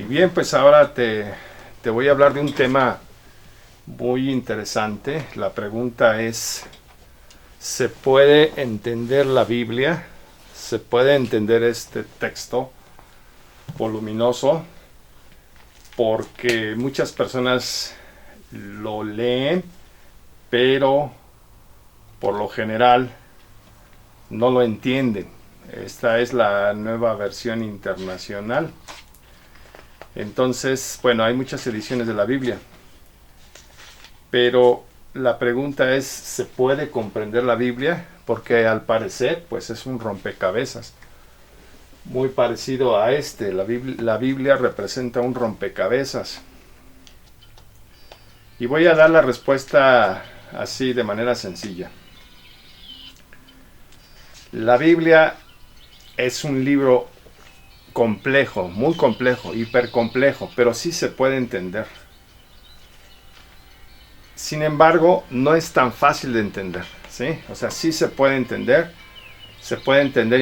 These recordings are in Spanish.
Bien, pues ahora te voy a hablar de un tema muy interesante. La pregunta es, ¿se puede entender la Biblia? ¿Se puede entender este texto voluminoso? Porque muchas personas lo leen, pero por lo general no lo entienden. Esta es la nueva versión internacional. Entonces, bueno, hay muchas ediciones de la Biblia, pero la pregunta es, ¿se puede comprender la Biblia? Porque al parecer, pues es un rompecabezas, muy parecido a este. La Biblia representa un rompecabezas. Y voy a dar la respuesta así de manera sencilla. La Biblia es un libro complejo, muy complejo, hipercomplejo, pero sí se puede entender. Sin embargo, no es tan fácil de entender, ¿sí? O sea, sí se puede entender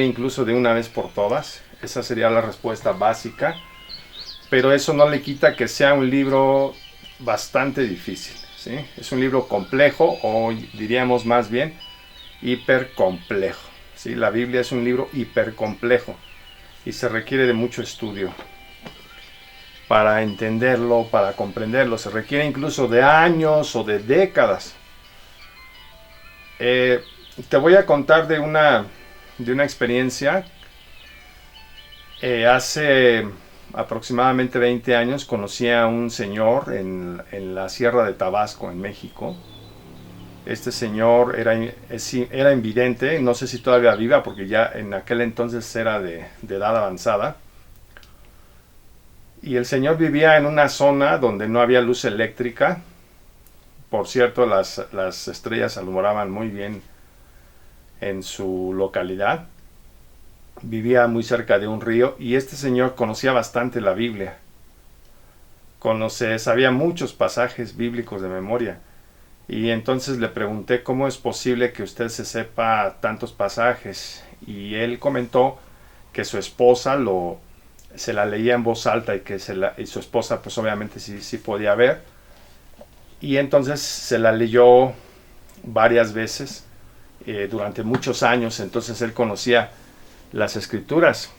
incluso de una vez por todas. Esa sería la respuesta básica, pero eso no le quita que sea un libro bastante difícil, ¿sí? Es un libro complejo, o diríamos más bien hipercomplejo, ¿sí? La Biblia es un libro hipercomplejo y se requiere de mucho estudio para entenderlo, para comprenderlo. Se requiere incluso de años o de décadas. Te voy a contar de una experiencia. Hace aproximadamente 20 años conocí a un señor en la Sierra de Tabasco, en México. Este señor era invidente, no sé si todavía viva, porque ya en aquel entonces era de edad avanzada. Y el señor vivía en una zona donde no había luz eléctrica. Por cierto, las estrellas alumbraban muy bien en su localidad. Vivía muy cerca de un río y este señor conocía bastante la Biblia. Sabía muchos pasajes bíblicos de memoria. Y entonces le pregunté cómo es posible que usted se sepa tantos pasajes. Y él comentó que su esposa se la leía en voz alta y que su esposa pues obviamente sí podía ver. Y entonces se la leyó varias veces durante muchos años. Entonces él conocía las escrituras.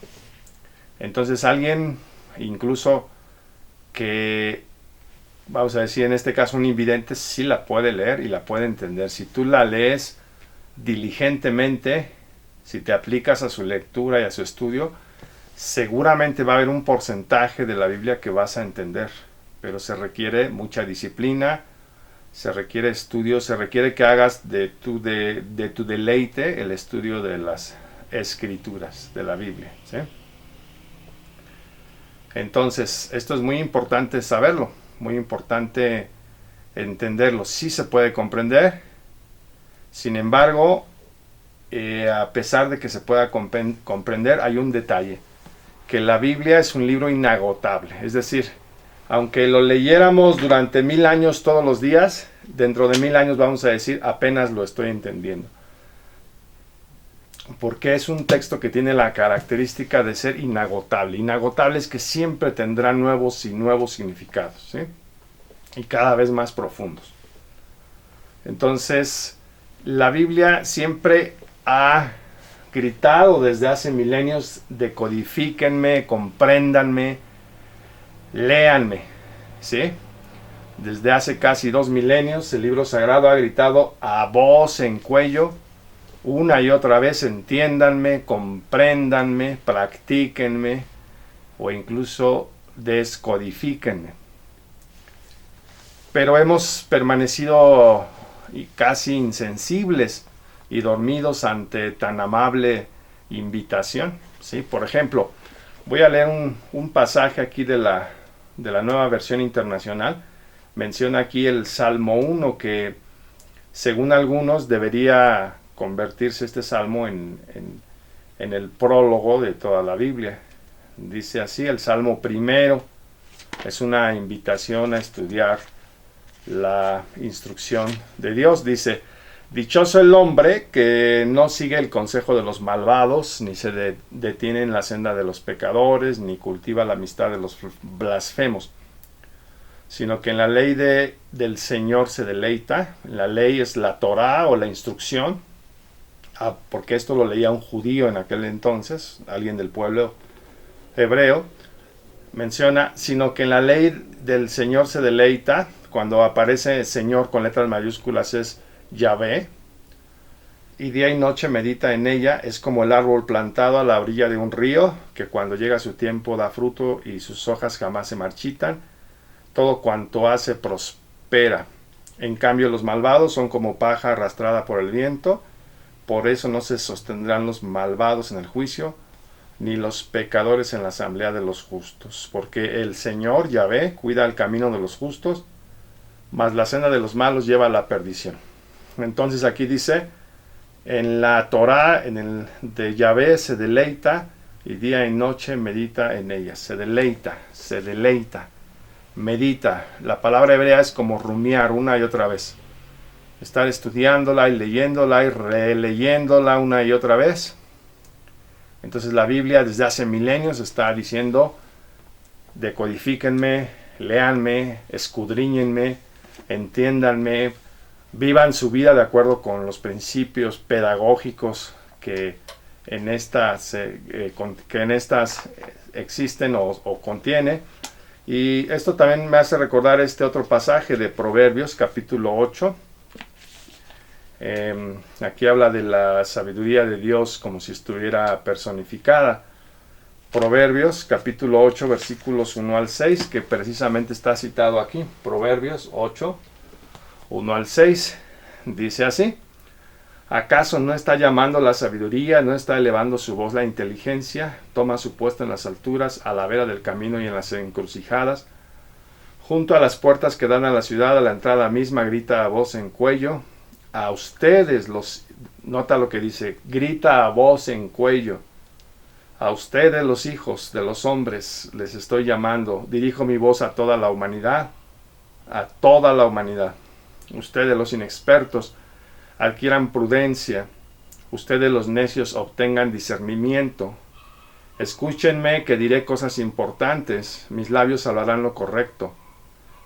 Entonces alguien incluso que, vamos a decir en este caso un invidente, sí la puede leer y la puede entender. Si tú la lees diligentemente, si te aplicas a su lectura y a su estudio, seguramente va a haber un porcentaje de la Biblia que vas a entender, pero se requiere mucha disciplina, se requiere estudio, se requiere que hagas de tu deleite el estudio de las escrituras de la Biblia, ¿sí? Entonces, esto es muy importante saberlo, muy importante entenderlo. Sí se puede comprender, sin embargo, a pesar de que se pueda comprender, hay un detalle, que la Biblia es un libro inagotable. Es decir, aunque lo leyéramos durante 1000 años todos los días, dentro de 1000 años vamos a decir, apenas lo estoy entendiendo. Porque es un texto que tiene la característica de ser inagotable. Inagotable es que siempre tendrá nuevos y nuevos significados, ¿sí? Y cada vez más profundos. Entonces, la Biblia siempre ha gritado desde hace milenios: decodifíquenme, compréndanme, léanme, ¿sí? Desde hace casi 2 milenios el libro sagrado ha gritado a voz en cuello, una y otra vez: entiéndanme, compréndanme, practíquenme o incluso descodifíquenme. Pero hemos permanecido casi insensibles y dormidos ante tan amable invitación, ¿sí? Por ejemplo, voy a leer un pasaje aquí de la nueva versión internacional. Menciona aquí el Salmo 1, que según algunos debería convertirse este salmo en el prólogo de toda la Biblia. Dice así: el Salmo primero es una invitación a estudiar la instrucción de Dios. Dice: Dichoso el hombre que no sigue el consejo de los malvados, ni se detiene en la senda de los pecadores, ni cultiva la amistad de los blasfemos, sino que en la ley del Señor se deleita. La ley es la Torá o la instrucción, porque esto lo leía un judío en aquel entonces, alguien del pueblo hebreo. Menciona, sino que en la ley del Señor se deleita. Cuando aparece Señor con letras mayúsculas es Yahvé, y día y noche medita en ella. Es como el árbol plantado a la orilla de un río, que cuando llega su tiempo da fruto y sus hojas jamás se marchitan. Todo cuanto hace prospera. En cambio los malvados son como paja arrastrada por el viento. Por eso no se sostendrán los malvados en el juicio, ni los pecadores en la asamblea de los justos. Porque el Señor Yahvé cuida el camino de los justos, mas la senda de los malos lleva a la perdición. Entonces aquí dice, en la Torá, de Yahvé se deleita, y día y noche medita en ella. Se deleita, medita. La palabra hebrea es como rumiar una y otra vez. Estar estudiándola y leyéndola y releyéndola una y otra vez. Entonces la Biblia desde hace milenios está diciendo, decodifíquenme, léanme, escudriñenme, entiéndanme, vivan su vida de acuerdo con los principios pedagógicos que en estas existen o contiene. Y esto también me hace recordar este otro pasaje de Proverbios, capítulo 8. Aquí habla de la sabiduría de Dios como si estuviera personificada. Proverbios, capítulo 8, versículos 1 al 6, que precisamente está citado aquí. Proverbios 8, 1 al 6, dice así: ¿Acaso no está llamando la sabiduría, no está elevando su voz la inteligencia? Toma su puesto en las alturas, a la vera del camino y en las encrucijadas. Junto a las puertas que dan a la ciudad, a la entrada misma, grita a voz en cuello. A ustedes, nota lo que dice, grita a voz en cuello. A ustedes, los hijos de los hombres, les estoy llamando. Dirijo mi voz a toda la humanidad. A toda la humanidad. Ustedes, los inexpertos, adquieran prudencia. Ustedes, los necios, obtengan discernimiento. Escúchenme que diré cosas importantes. Mis labios hablarán lo correcto.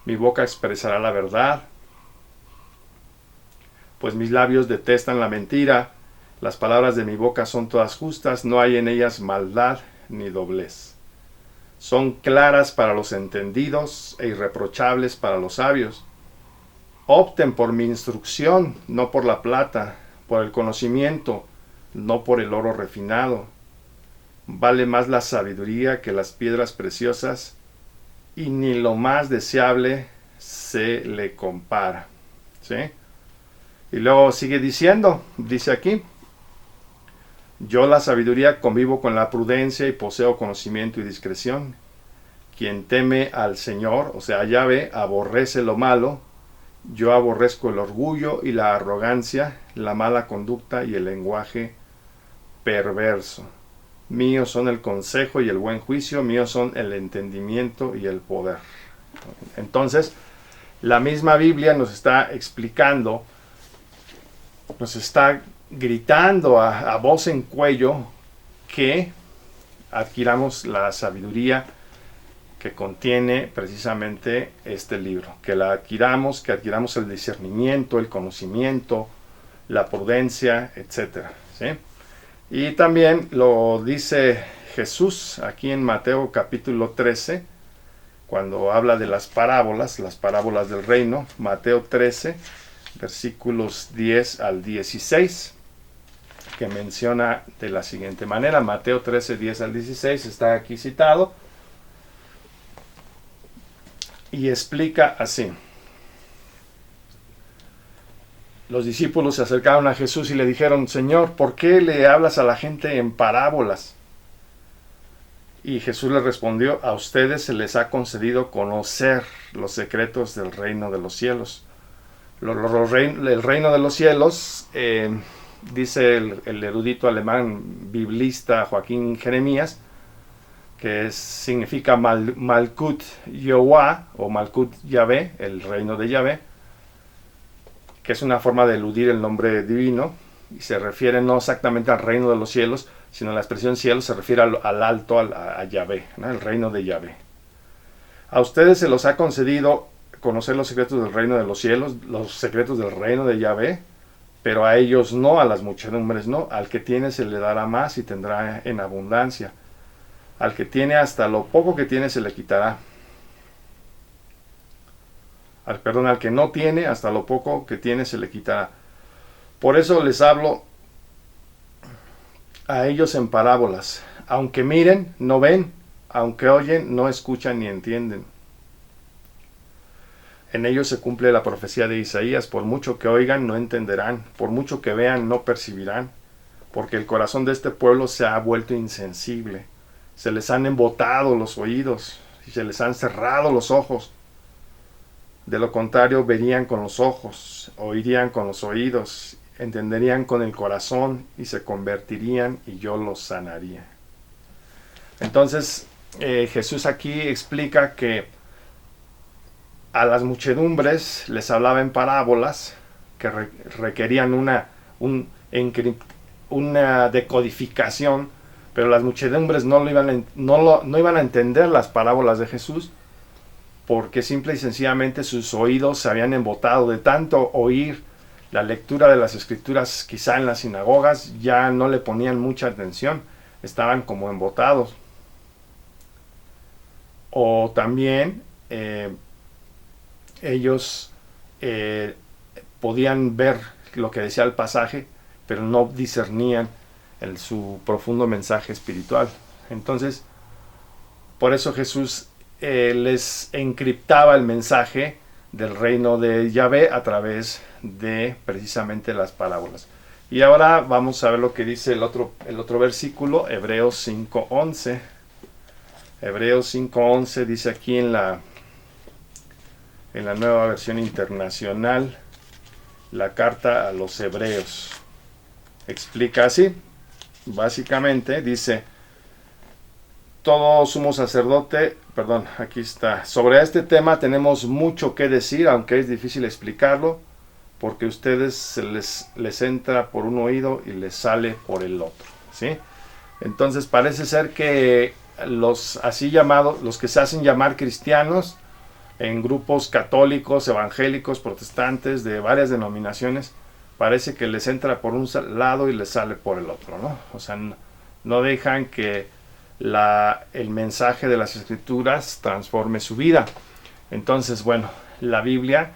Mi boca expresará la verdad. Pues mis labios detestan la mentira. Las palabras de mi boca son todas justas, no hay en ellas maldad ni doblez. Son claras para los entendidos e irreprochables para los sabios. Opten por mi instrucción, no por la plata, por el conocimiento, no por el oro refinado. Vale más la sabiduría que las piedras preciosas, y ni lo más deseable se le compara. ¿Sí? Y luego sigue diciendo, dice aquí: yo, la sabiduría, convivo con la prudencia y poseo conocimiento y discreción. Quien teme al Señor, o sea, Yahvé, aborrece lo malo. Yo aborrezco el orgullo y la arrogancia, la mala conducta y el lenguaje perverso. Míos son el consejo y el buen juicio, míos son el entendimiento y el poder. Entonces, la misma Biblia nos está explicando, nos está gritando a voz en cuello que adquiramos la sabiduría que contiene precisamente este libro, que adquiramos el discernimiento, el conocimiento, la prudencia, etc. ¿Sí? Y también lo dice Jesús aquí en Mateo capítulo 13, cuando habla de las parábolas del reino. Mateo 13, versículos 10 al 16, que menciona de la siguiente manera. Mateo 13, 10 al 16 está aquí citado y explica así: los discípulos se acercaron a Jesús y le dijeron: Señor, ¿por qué le hablas a la gente en parábolas? Y Jesús les respondió: a ustedes se les ha concedido conocer los secretos del reino de los cielos. El reino de los cielos, dice el erudito alemán biblista Joaquín Jeremías, que significa Malkut Yahweh o Malkut Yahvé, el reino de Yahvé, que es una forma de eludir el nombre divino, y se refiere no exactamente al reino de los cielos, sino la expresión cielo se refiere al alto, a Yahvé, ¿no? El reino de Yahvé. A ustedes se los ha concedido conocer los secretos del reino de los cielos, los secretos del reino de Yahvé, pero a ellos no, a las muchedumbres no. Al que tiene se le dará más y tendrá en abundancia. Al que tiene hasta lo poco que tiene se le quitará. Al que no tiene hasta lo poco que tiene se le quitará. Por eso les hablo a ellos en parábolas. Aunque miren, no ven. Aunque oyen, no escuchan ni entienden. En ellos se cumple la profecía de Isaías: por mucho que oigan, no entenderán, por mucho que vean, no percibirán, porque el corazón de este pueblo se ha vuelto insensible, se les han embotado los oídos y se les han cerrado los ojos. De lo contrario, verían con los ojos, oirían con los oídos, entenderían con el corazón y se convertirían y yo los sanaría. Entonces, Jesús aquí explica que a las muchedumbres les hablaba en parábolas que requerían una decodificación, pero las muchedumbres no iban a entender las parábolas de Jesús, porque simple y sencillamente sus oídos se habían embotado de tanto oír la lectura de las escrituras, quizá en las sinagogas, ya no le ponían mucha atención, estaban como embotados. O también ellos podían ver lo que decía el pasaje, pero no discernían su profundo mensaje espiritual. Entonces, por eso Jesús les encriptaba el mensaje del reino de Yahvé a través de precisamente las parábolas. Y ahora vamos a ver lo que dice el otro versículo, Hebreos 5:11. Hebreos 5:11 dice aquí en la nueva versión internacional, la carta a los hebreos. Explica así, básicamente dice: todo sumo sacerdote, aquí está. Sobre este tema tenemos mucho que decir, aunque es difícil explicarlo, porque a ustedes les entra por un oído y les sale por el otro, ¿sí? Entonces parece ser que los que se hacen llamar cristianos, en grupos católicos, evangélicos, protestantes, de varias denominaciones, parece que les entra por un lado y les sale por el otro, ¿no? O sea, no dejan que el mensaje de las escrituras transforme su vida. Entonces, bueno, la Biblia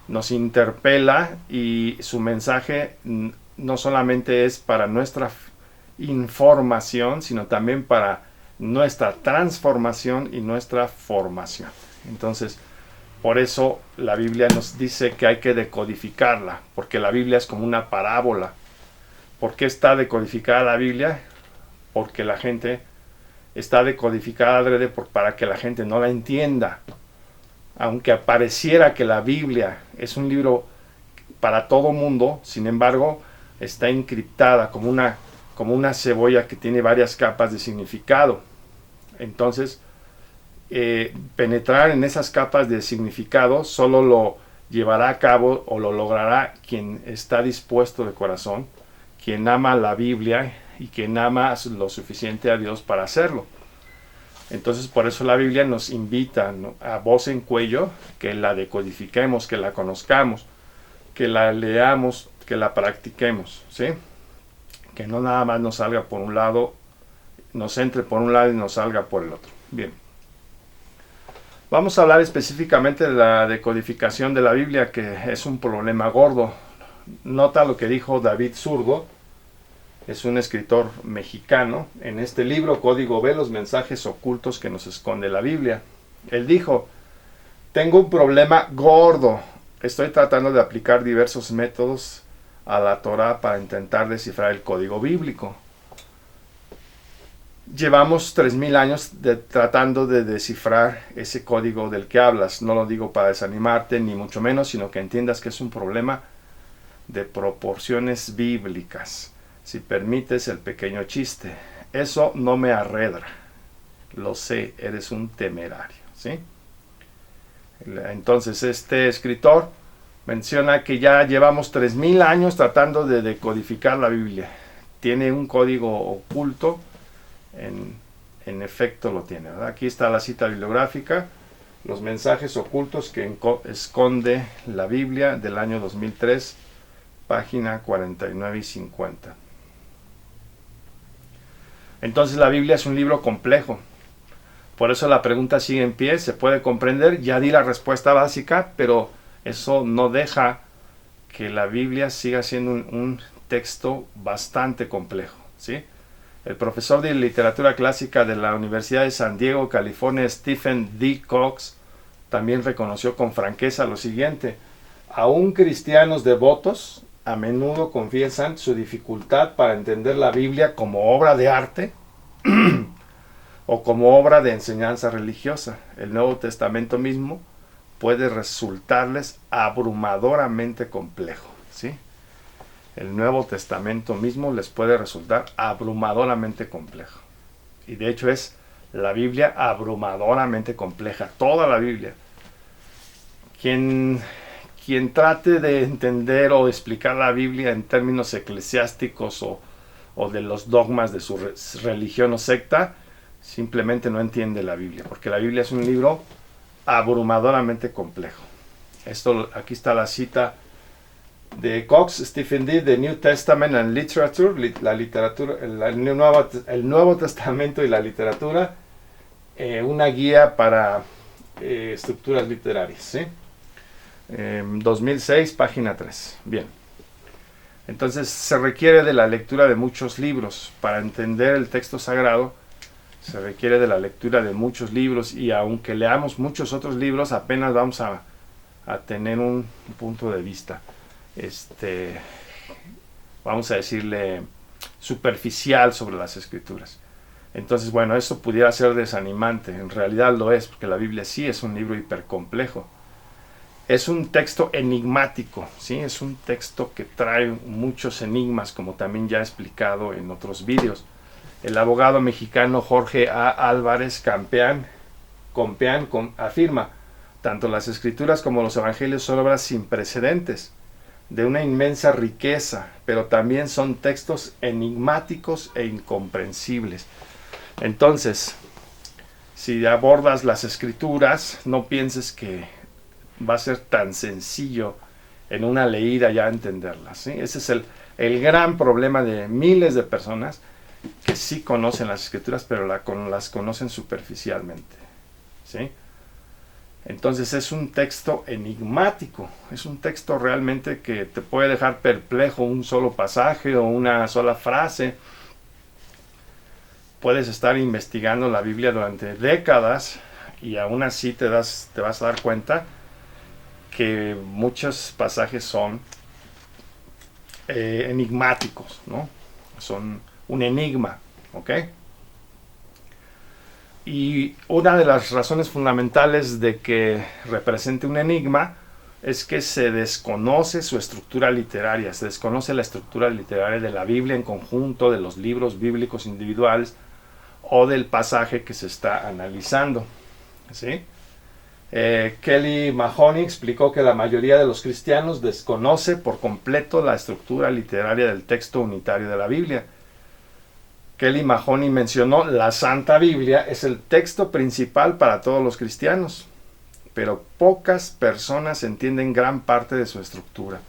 nos interpela y su mensaje no solamente es para nuestra información, sino también para nuestra transformación y nuestra formación. Entonces, por eso la Biblia nos dice que hay que decodificarla, porque la Biblia es como una parábola. ¿Por qué está decodificada la Biblia? Porque la gente está decodificada adrede para que la gente no la entienda. Aunque pareciera que la Biblia es un libro para todo mundo, sin embargo, está encriptada como una cebolla que tiene varias capas de significado. Entonces, penetrar en esas capas de significado solo lo llevará a cabo o lo logrará quien está dispuesto de corazón, quien ama la Biblia y quien ama lo suficiente a Dios para hacerlo. Entonces, por eso la Biblia nos invita, ¿no?, a voz en cuello, que la decodifiquemos, que la conozcamos, que la leamos, que la practiquemos, ¿sí? Que no nada más nos salga por un lado, nos entre por un lado y nos salga por el otro. Bien. Vamos a hablar específicamente de la decodificación de la Biblia, que es un problema gordo. Nota lo que dijo David Zurdo, es un escritor mexicano, en este libro Código B, los mensajes ocultos que nos esconde la Biblia. Él dijo: tengo un problema gordo, estoy tratando de aplicar diversos métodos a la Torá para intentar descifrar el código bíblico. Llevamos 3000 años tratando de descifrar ese código del que hablas. No lo digo para desanimarte, ni mucho menos, sino que entiendas que es un problema de proporciones bíblicas. Si permites el pequeño chiste, eso no me arredra. Lo sé, eres un temerario, ¿sí? Entonces este escritor menciona que ya llevamos 3000 años tratando de decodificar la Biblia. Tiene un código oculto, en efecto lo tiene, ¿verdad? Aquí está la cita bibliográfica, los mensajes ocultos que esconde la Biblia, del año 2003, página 49 y 50. Entonces la Biblia es un libro complejo. Por eso la pregunta sigue en pie, se puede comprender, ya di la respuesta básica, pero eso no deja que la Biblia siga siendo un texto bastante complejo, ¿sí? El profesor de literatura clásica de la Universidad de San Diego, California, Stephen D. Cox, también reconoció con franqueza lo siguiente: aún cristianos devotos a menudo confiesan su dificultad para entender la Biblia como obra de arte o como obra de enseñanza religiosa. El Nuevo Testamento mismo puede resultarles abrumadoramente complejo, ¿sí? El Nuevo Testamento mismo les puede resultar abrumadoramente complejo. Y de hecho es la Biblia abrumadoramente compleja, toda la Biblia. Quien trate de entender o explicar la Biblia en términos eclesiásticos o de los dogmas de su religión o secta, simplemente no entiende la Biblia, porque la Biblia es un libro abrumadoramente complejo. Aquí está la cita de Cox, Stephen D., The New Testament and Literature, la literatura, el Nuevo Testamento y la literatura, una guía para estructuras literarias, ¿sí? 2006, página 3. Bien. Entonces se requiere de la lectura de muchos libros para entender el texto sagrado. Se requiere de la lectura de muchos libros, y aunque leamos muchos otros libros, apenas vamos a tener un punto de vista, vamos a decirle, superficial sobre las Escrituras. Entonces, bueno, eso pudiera ser desanimante. En realidad lo es, porque la Biblia sí es un libro hipercomplejo. Es un texto enigmático, ¿sí? Es un texto que trae muchos enigmas, como también ya he explicado en otros vídeos. El abogado mexicano Jorge A. Álvarez Compeán afirma: tanto las Escrituras como los Evangelios son obras sin precedentes, de una inmensa riqueza, pero también son textos enigmáticos e incomprensibles. Entonces, si abordas las Escrituras, no pienses que va a ser tan sencillo en una leída ya entenderlas, ¿sí? Ese es el gran problema de miles de personas que sí conocen las Escrituras, pero las conocen superficialmente, ¿sí? Entonces es un texto enigmático, es un texto realmente que te puede dejar perplejo un solo pasaje o una sola frase. Puedes estar investigando la Biblia durante décadas y aún así te vas a dar cuenta que muchos pasajes son enigmáticos, ¿no? Son un enigma, ¿ok? Y una de las razones fundamentales de que represente un enigma es que se desconoce su estructura literaria, se desconoce la estructura literaria de la Biblia en conjunto, de los libros bíblicos individuales o del pasaje que se está analizando, ¿sí? Kelly Mahoney explicó que la mayoría de los cristianos desconoce por completo la estructura literaria del texto unitario de la Biblia. Kelly Mahoney mencionó: la Santa Biblia es el texto principal para todos los cristianos, pero pocas personas entienden gran parte de su estructura,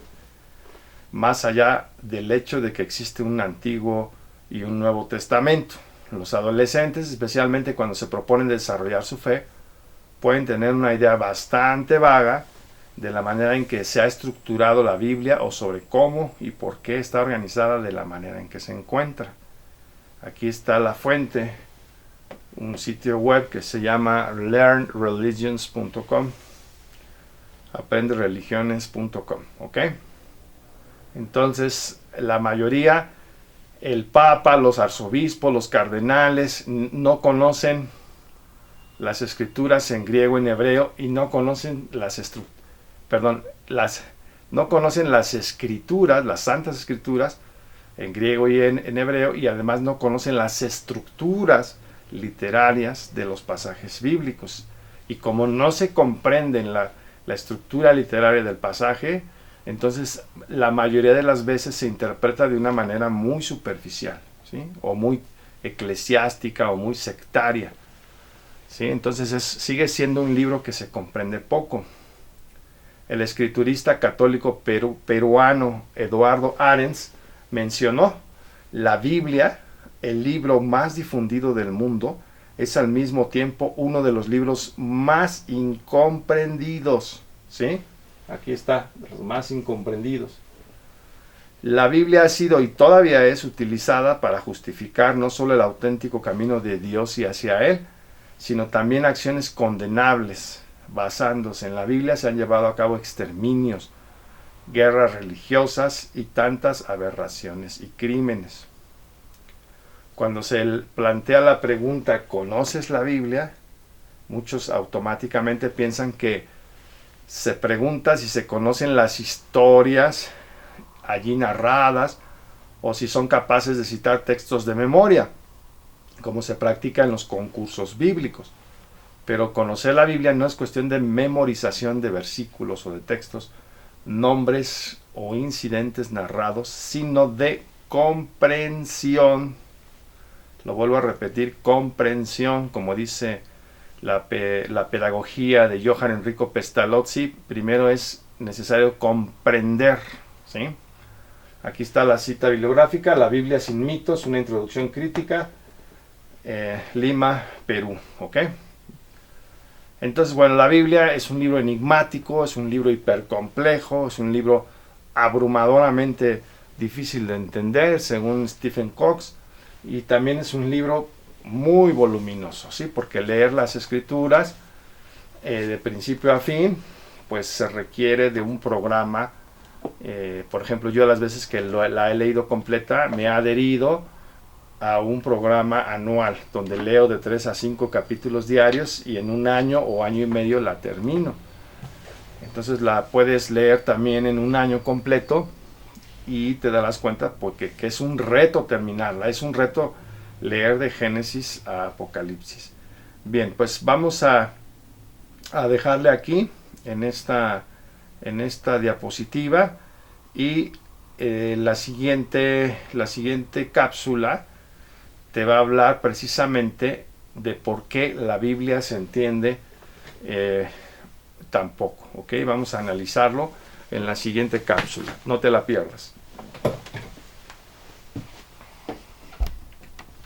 más allá del hecho de que existe un Antiguo y un Nuevo Testamento. Los adolescentes, especialmente cuando se proponen desarrollar su fe, pueden tener una idea bastante vaga de la manera en que se ha estructurado la Biblia o sobre cómo y por qué está organizada de la manera en que se encuentra. Aquí está la fuente, un sitio web que se llama learnreligions.com, aprendereligiones.com, ¿ok? Entonces, la mayoría, el Papa, los arzobispos, los cardenales, no conocen las Escrituras en griego y en hebreo, y no conocen no conocen las Escrituras, las Santas Escrituras, en griego y en hebreo, y además no conocen las estructuras literarias de los pasajes bíblicos. Y como no se comprenden la estructura literaria del pasaje, entonces la mayoría de las veces se interpreta de una manera muy superficial, ¿sí? O muy eclesiástica o muy sectaria, ¿sí? Entonces sigue siendo un libro que se comprende poco. El escriturista católico peruano Eduardo Arens mencionó: la Biblia, el libro más difundido del mundo, es al mismo tiempo uno de los libros más incomprendidos, ¿sí? Aquí está, los más incomprendidos. La Biblia ha sido y todavía es utilizada para justificar no solo el auténtico camino de Dios y hacia Él, sino también acciones condenables. Basándose en la Biblia se han llevado a cabo exterminios, guerras religiosas y tantas aberraciones y crímenes. Cuando se plantea la pregunta ¿conoces la Biblia?, muchos automáticamente piensan que se pregunta si se conocen las historias allí narradas o si son capaces de citar textos de memoria, como se practica en los concursos bíblicos. Pero conocer la Biblia no es cuestión de memorización de versículos o de textos, nombres o incidentes narrados, sino de comprensión. Lo vuelvo a repetir, comprensión, como dice la pedagogía de Johann Enrico Pestalozzi. Primero es necesario comprender, ¿sí? Aquí está la cita bibliográfica: La Biblia sin mitos, una introducción crítica, Lima, Perú, ¿ok? Entonces, bueno, la Biblia es un libro enigmático, es un libro hipercomplejo, es un libro abrumadoramente difícil de entender, según Stephen Cox, y también es un libro muy voluminoso, ¿sí? Porque leer las escrituras de principio a fin, pues se requiere de un programa. Por ejemplo, yo las veces que la he leído completa, me he adherido a un programa anual donde leo de 3 a 5 capítulos diarios y en un año o año y medio la termino. Entonces la puedes leer también en un año completo y te darás cuenta porque que es un reto terminarla, es un reto leer de Génesis a Apocalipsis. Bien, pues vamos a dejarle aquí en esta diapositiva, y la siguiente cápsula te va a hablar precisamente de por qué la Biblia se entiende tan poco, ¿ok? Vamos a analizarlo en la siguiente cápsula, no te la pierdas.